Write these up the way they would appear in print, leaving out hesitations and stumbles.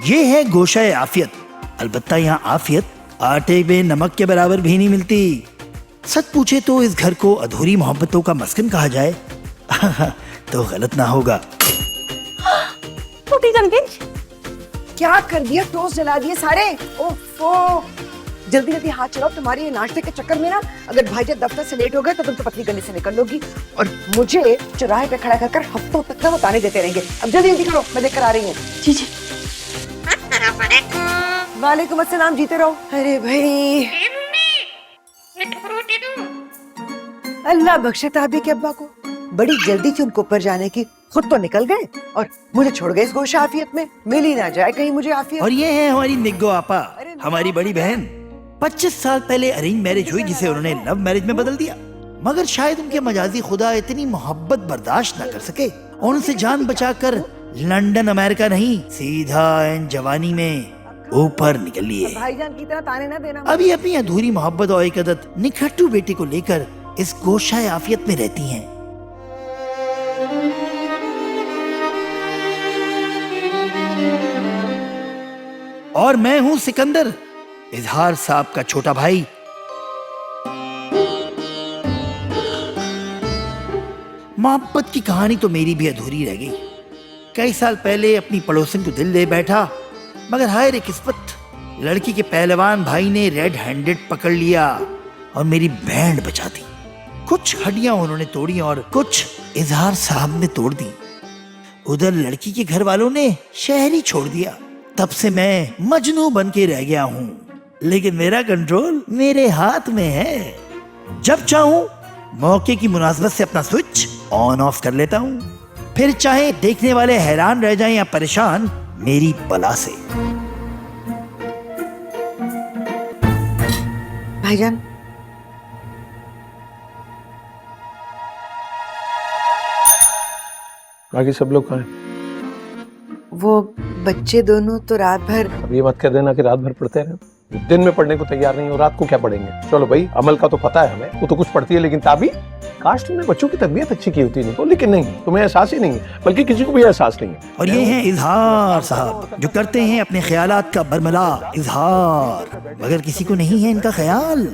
ये है गोशाए आफियत। अलबत्ता यहाँ आफियत आटे में नमक के बराबर भी नहीं मिलती। सच पूछे तो इस घर को अधूरी मोहब्बतों का मस्कन कहा जाए तो गलत ना होगा। टूटी जल गई। क्या कर दिया, टोस्ट जला दिए सारे। ओफो, जल्दी जल्दी हाथ चलाओ। तुम्हारे ये नाश्ते के चक्कर में ना अगर भाईजान दफ्तर से लेट हो गए तो तुम तो पतली गली से निकल लोगी और मुझे चौराहे पे खड़ा कर हफ्तों तक ना वो ताने देते रहेंगे। अब जल्दी जल्दी करो, मैं देख कर आ रही हूँ। जी जी। वालेकुम अस्सलाम, जीते रहो। अरे भाई, अल्लाह बख्शे ताबी के अब्बा को, बड़ी जल्दी थी उनको ऊपर जाने की, खुद तो निकल गए और मुझे छोड़ गए इस गोशा आफियत में। मिल ही ना जाए कहीं मुझे आफियत। और ये है हमारी निग्गो आपा, हमारी बड़ी बहन। 25 साल पहले अरेंज मैरिज हुई जिसे उन्होंने लव मैरिज में बदल दिया, मगर शायद उनके मजाजी खुदा इतनी मोहब्बत बर्दाश्त न कर सके और उनसे जान बचाकर लंदन अमेरिका नहीं, सीधा इन जवानी में ऊपर निकल लिए। भाईजान की तरह ताने ना देना। अभी अपनी अधूरी मोहब्बत और एक अदद निखट्टू बेटी को लेकर इस गोशाए आफियत में रहती हैं। और मैं हूं सिकंदर, इजहार साहब का छोटा भाई। मोहब्बत की कहानी तो मेरी भी अधूरी रह गई। कई साल पहले अपनी पड़ोसन को दिल दे बैठा, मगर हाय रे किस्मत, लड़की के पहलवान भाई ने रेड हैंडेड पकड़ लिया और मेरी बैंड बचा दी। कुछ हड्डियां उन्होंने तोड़ी और कुछ इजहार साहब ने तोड़ दी। उधर लड़की के घर वालों ने शहर ही छोड़ दिया। तब से मैं मजनू बन के रह गया हूँ, लेकिन मेरा कंट्रोल मेरे हाथ में है। जब चाहूँ मौके की मुनासबत से अपना स्विच ऑन ऑफ कर लेता हूँ, फिर चाहे देखने वाले हैरान रह जाएं या परेशान मेरी बला से। भाईजान, बाकी सब लोग कहाँ हैं? वो बच्चे दोनों तो रात भर। अब ये मत कह देना कि रात भर पढ़ते रहे। दिन में पढ़ने को तैयार नहीं हो, रात को क्या पढ़ेंगे? चलो भाई, अमल का तो पता है हमें, वो तो कुछ पढ़ती है, लेकिन ताबी काश तुमने बच्चों की तबीयत अच्छी की होती नहीं तो, लेकिन नहीं, तुम्हें एहसास ही नहीं है, बल्कि किसी को भी एहसास नहीं है। और ये हैं इजहार साहब, जो करते हैं अपने ख्यालात का बरमला इजहार, मगर किसी को नहीं है इनका ख्याल।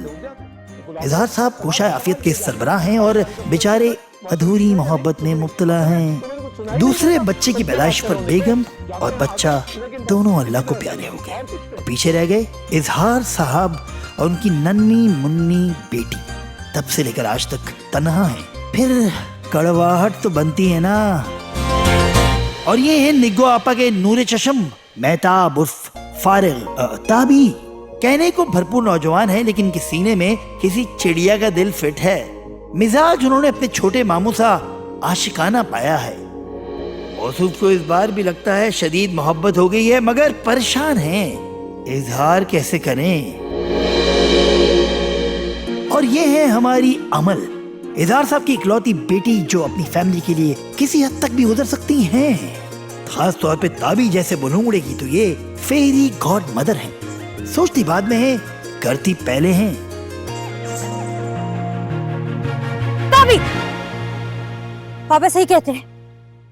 इजहार साहब गोशाए आफियत के सरबराह हैं और बेचारे अधूरी मोहब्बत में मुब्तला हैं। दूसरे बच्चे की पैदाइश पर बेगम और बच्चा दोनों अल्लाह को प्यारे हो गए। पीछे रह गए इजहार साहब और उनकी नन्ही मुन्नी बेटी। तब से लेकर आज तक तन्हा है। फिर कड़वाहट तो बनती है ना। और ये है निग्गो आपा के नूरे चशम मेहताब उर्फ फारिग ताबी। कहने को भरपूर नौजवान है, लेकिन इनके सीने में किसी चिड़िया का दिल फिट है। मिजाज उन्होंने अपने छोटे मामू सा आशिकाना पाया है। मौसूफ को इस बार भी लगता है शदीद मोहब्बत हो गई है, मगर परेशान हैं, इजहार कैसे करें। और ये है हमारी अमल, इजहार साहब की इकलौती बेटी, जो अपनी फैमिली के लिए किसी हद तक भी उधर सकती हैं। खास तौर पे ताबी जैसे बुलूंगड़े की तो ये फेरी गॉड मदर हैं। सोचती बाद में है, करती पहले हैं। ताबी, पापा सही कहते हैं,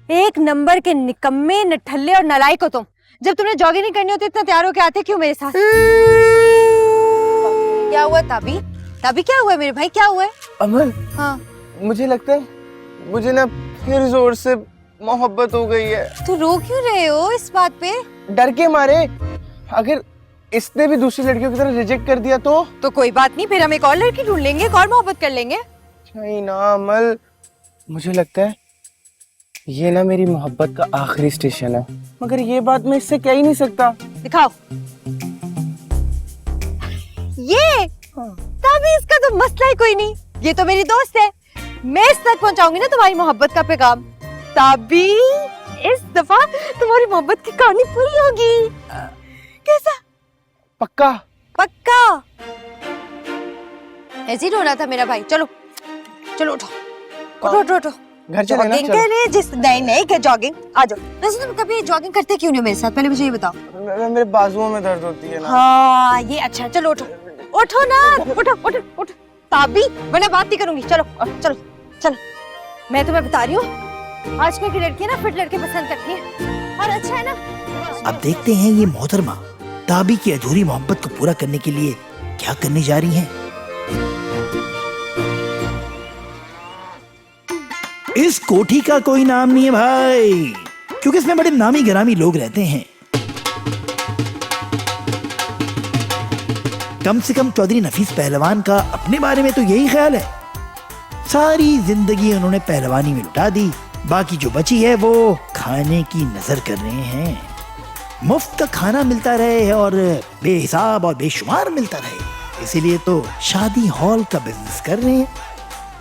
एक नंबर के निकम्मे, नठल्ले और नालायक हो तुम। जब तुम्हें जॉगिंग नहीं करनी होती इतना तैयार होके आते क्यों मेरे साथ? क्या हुआ ताबी? ताबी क्या हुआ मेरे भाई, क्या हुआ है? अमल, हाँ, मुझे लगता है मुझे ना फिर जोर से मोहब्बत हो गई है। तो रो क्यों रहे हो इस बात पे? डर के मारे, अगर इसने भी दूसरी लड़कियों की तरह रिजेक्ट कर दिया तो कोई बात नहीं, फिर हम एक और लड़की ढूंढ लेंगे, एक और मोहब्बत कर लेंगे। नहीं ना अमल, मुझे लगता है ये ना मेरी मोहब्बत का आखिरी स्टेशन है, मगर ये बात मैं इससे कह ही नहीं सकता। दिखाओ ये। तभी इसका तो मसला ही कोई नहीं, ये तो मेरी दोस्त है। मैं इस तक पहुंचाऊंगी ना तुम्हारी मोहब्बत का पैगाम। तभी इस दफा तुम्हारी मोहब्बत की कहानी पूरी होगी। कैसा? पक्का? पक्का। ऐसे ही रोना था मेरा भाई। चलो चलो उठो उठो उठो उठो। घर चले ना, जॉगिंग करें जिस नहीं जॉगिंग आ जाओ। वैसे तुम कभी जॉगिंग करते क्यों नहीं हो मेरे साथ, पहले मुझे ये बताओ। मेरे बाजुओं में दर्द होती है ना। हाँ ये अच्छा, चलो उठो उठो ना, उठो उठो उठो। ताबी, वरना बात नहीं करूंगी। चलो चलो चलो। मैं तुम्हें बता रही हूँ, आजकल की लड़कियां ना फिट लड़के पसंद करती हैं। और अच्छा है ना। अब देखते हैं ये मोहतरमा ताबी की अधूरी मोहब्बत को पूरा करने के लिए क्या करने जा रही हैं। इस कोठी का कोई नाम नहीं है भाई, क्योंकि इसमें बड़े नामी गिरामी लोग रहते हैं। कम से कम चौधरी नफीस पहलवान का अपने बारे में तो यही ख्याल है। सारी जिंदगी उन्होंने पहलवानी में लुटा दी, बाकी जो बची है वो खाने की नजर कर रहे हैं। मुफ्त का खाना मिलता रहे और बेहिसाब और बेशुमार मिलता रहे, इसीलिए तो शादी हॉल का बिजनेस कर रहे हैं।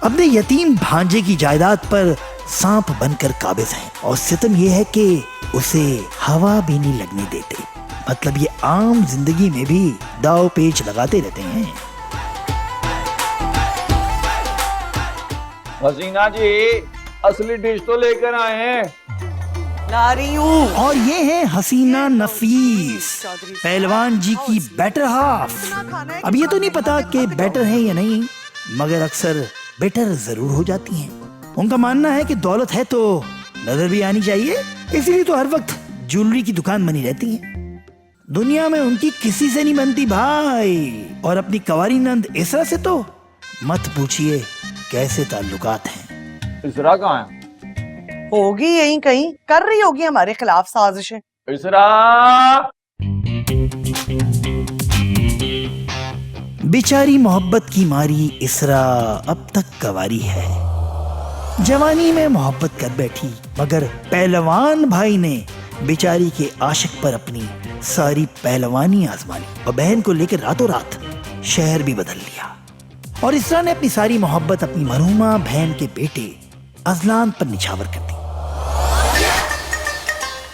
अपने यतीम भांजे की जायदाद पर सांप बनकर काबिज हैं और सितम यह है कि उसे हवा भी नहीं लगने देते। मतलब ये आम जिंदगी में भी दाव पेच लगाते रहते हैं। हसीना जी असली डिश तो लेकर आए हैं। ला रही हूँ। और ये है हसीना नफीस, पहलवान जी की बेटर हाफ। अब ये तो नहीं पता कि बेटर है या नहीं, मगर अक्सर बेटर जरूर हो जाती हैं। उनका मानना है कि दौलत है तो नजर भी आनी चाहिए, इसलिए तो हर वक्त ज्वेलरी की दुकान बनी रहती है। दुनिया में उनकी किसी से नहीं बनती भाई, और अपनी कवारी नंद इसरा से तो मत पूछिए कैसे ताल्लुकात हैं। इसरा कहाँ है? होगी यहीं कहीं, कर रही होगी हमारे खिलाफ साजिशें। इसरा बेचारी मोहब्बत की मारी इसरा अब तक कवारी है। जवानी में मोहब्बत कर बैठी, मगर पहलवान भाई ने बेचारी के आशिक पर अपनी सारी पहलवानी आजमानी और बहन को लेकर रातों रात शहर भी बदल लिया। और इसरा ने अपनी सारी मोहब्बत अपनी मरहूमा बहन के बेटे अजलान पर निछावर कर दी।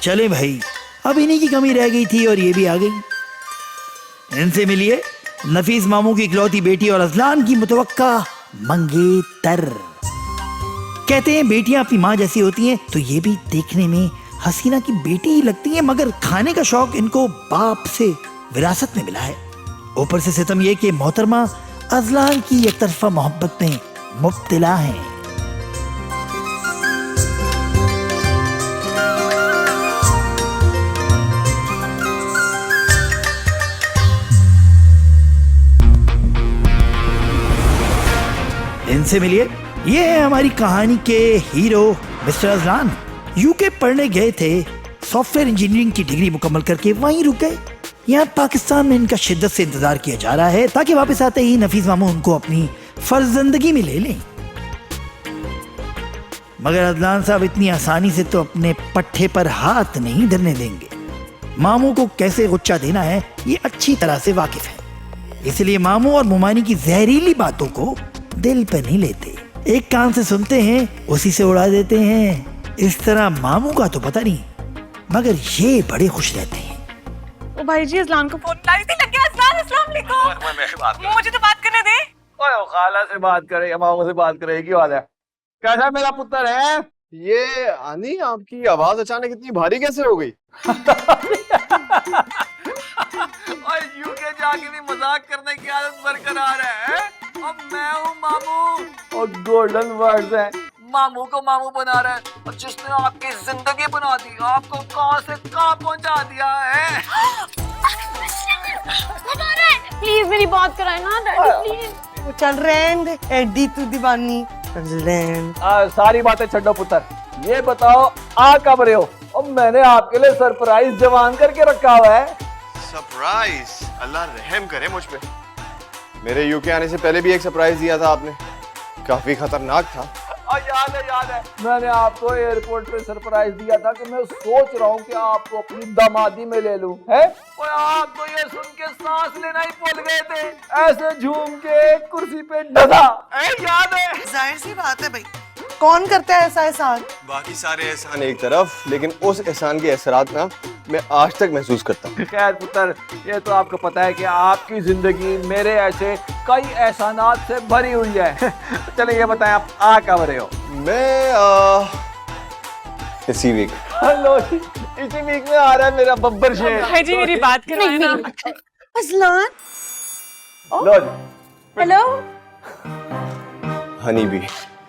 चले भाई, अब इन्हीं की कमी रह गई थी और ये भी आ गई। इनसे मिलिए, नफीस मामू की इकलौती बेटी और अजलान की मुतवक्का मंगेतर। कहते हैं बेटियां अपनी माँ जैसी होती हैं, तो ये भी देखने में हसीना की बेटी ही लगती हैं, मगर खाने का शौक इनको बाप से विरासत में मिला है। ऊपर से सितम ये कि मोहतरमा अजलान की एक तरफा मोहब्बत में मुब्तला हैं। इनसे मिलिए, ये है हमारी कहानी के हीरो मिस्टर अजलान। यूके पढ़ने गए थे, सॉफ्टवेयर इंजीनियरिंग की डिग्री मुकम्मल करके वहीं रुक गए। यहाँ पाकिस्तान में इनका शिद्दत से इंतजार किया जा रहा है ताकि वापस आते ही नफीस मामू उनको अपनी फर्जंदगी में ले लें। मगर अजलान साहब इतनी आसानी से तो अपने पट्टे पर हाथ नहीं धरने देंगे। मामू को कैसे गुच्चा देना है ये अच्छी तरह से वाकिफ है, इसलिए मामू और मुमानी की जहरीली बातों को दिल पर नहीं लेते। एक कान से सुनते हैं, उसी से उड़ा देते हैं। इस तरह मामू का तो पता नहीं, मगर ये बड़े खुश रहते हैं। ओ भाई जी, अजलान को फोन लाई थी, लग गया। अजलान, अस्सलाम वालेकुम। मुझे तो बात करने दे। ओए खाला से बात करे, मामू से बात करे, की बात है? कैसा मेरा पुत्र है? ये आनी, आपकी आवाज अचानक इतनी भारी कैसे हो गई? और यूके जाके भी मजाक करने की आदत बरकरार है। अब मैं हूँ मामू, और गोल्डन वर्ड्स है। मामू को मामू बना रहा है, और जिसने आपकी जिंदगी बना दी, आपको कहाँ से कहाँ पहुँचा दिया है। प्लीज मेरी बात कराए ना डैडी, प्लीज। चल रहे एडी तू दीवानी सारी बातें छड्डो पुत्र, ये बताओ आ कब रहे हो? और मैंने आपके लिए सरप्राइज जवान करके रखा हुआ है। सरप्राइज? अल्लाह रहम करे मुझ पे। मेरे यूके आने से पहले भी एक सरप्राइज दिया था आपने, काफी खतरनाक था। और याद है, मैंने आपको एयरपोर्ट पे सरप्राइज दिया था कि मैं सोच रहा हूँ कि आपको अपनी दामादी में ले लूं, है? और आप तो ये सुन के सांस लेना ही भूल गए थे, ऐसे झूम के कुर्सी पे डगा, याद है? जाहिर सी बात है भाई, कौन करता है ऐसा एहसान? बाकी सारे एहसान एक तरफ, लेकिन उस एहसान के असरात ना मैं आज तक महसूस करता हूँ। खैर पुत्र, ये तो आपको पता है कि आपकी जिंदगी मेरे ऐसे कई एहसानात से भरी हुई है। चलिए ये बताएं, आप आ कब रहे हो? मैं इसी वीक। हेलो, इसी वीक में आ रहा है मेरा बब्बर शेर। भाई जी मेरी बात कराए ना। अजलान, लो जी। हेलो। हनी भी